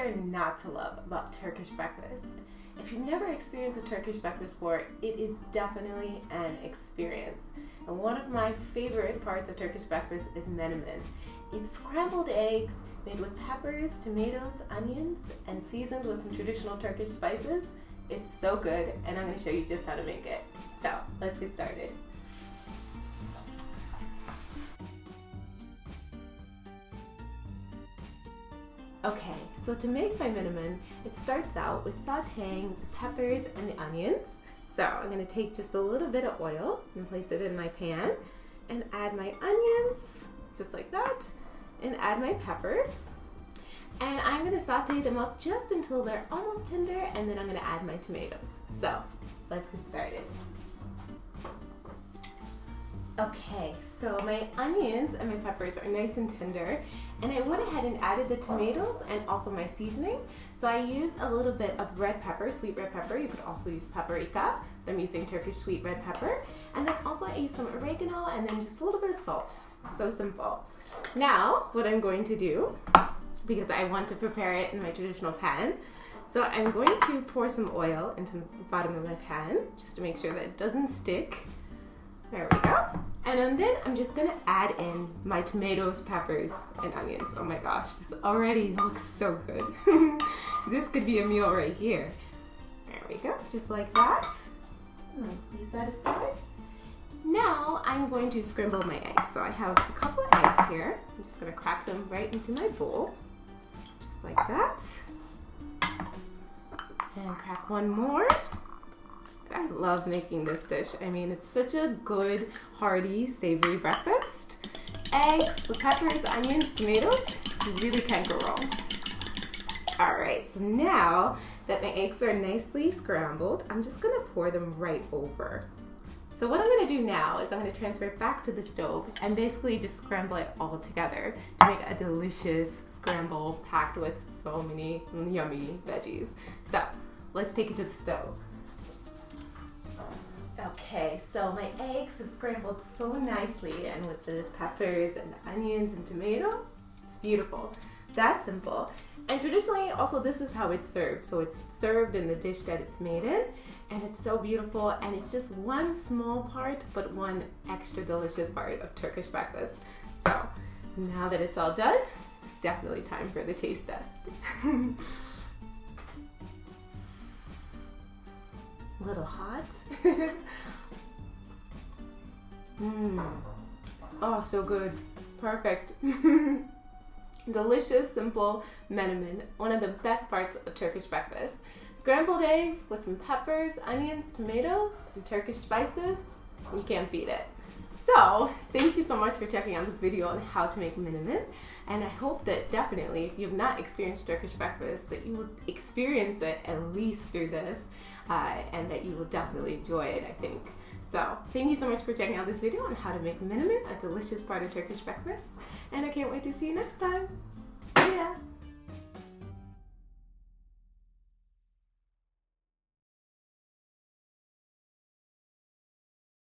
there not to love about Turkish breakfast? If you've never experienced a Turkish breakfast before, it is definitely an experience. And one of my favorite parts of Turkish breakfast is menemen. It's scrambled eggs made with peppers, tomatoes, onions, and seasoned with some traditional Turkish spices. It's so good, and I'm going to show you just how to make it. So, let's get started. Okay, so to make my menemen, it starts out with sauteing the peppers and the onions. So I'm going to take just a little bit of oil and place it in my pan and add my onions, just like that, and add my peppers. And I'm going to saute them up just until they're almost tender, and then I'm going to add my tomatoes. So let's get started. Okay, so my onions and my peppers are nice and tender, and I went ahead and added the tomatoes and also my seasoning. So I used a little bit of red pepper, sweet red pepper. You could also use paprika. I'm using Turkish sweet red pepper. And then also I used some oregano and then just a little bit of salt. So simple. Now, what I'm going to do, because I want to prepare it in my traditional pan, so I'm going to pour some oil into the bottom of my pan, just to make sure that it doesn't stick. There we go. And then I'm just gonna add in my tomatoes, peppers, and onions. Oh my gosh, this already looks so good. This could be a meal right here. There we go, just like that. Place that aside. Now I'm going to scramble my eggs. So I have a couple of eggs here. I'm just gonna crack them right into my bowl, just like that. And crack one more. I love making this dish. I mean, it's such a good, hearty, savory breakfast. Eggs with peppers, onions, tomatoes, you really can't go wrong. All right, so now that my eggs are nicely scrambled, I'm just gonna pour them right over. So what I'm gonna do now is I'm gonna transfer it back to the stove and basically just scramble it all together to make a delicious scramble packed with so many yummy veggies. So let's take it to the stove. Okay, so my eggs are scrambled so nicely, and with the peppers and the onions and tomato, it's beautiful. That's simple. And traditionally, also this is how it's served. So it's served in the dish that it's made in, and it's so beautiful, and it's just one small part, but one extra delicious part of Turkish breakfast. So now that it's all done, it's definitely time for the taste test. A little hot. Oh, so good. Perfect. Delicious, simple menemen. One of the best parts of Turkish breakfast. Scrambled eggs with some peppers, onions, tomatoes, and Turkish spices. You can't beat it. So, thank you so much for checking out this video on how to make menemen. And I hope that definitely, if you have not experienced Turkish breakfast, that you will experience it at least through this, and that you will definitely enjoy it, I think. So, thank you so much for checking out this video on how to make menemen, a delicious part of Turkish breakfast. And I can't wait to see you next time.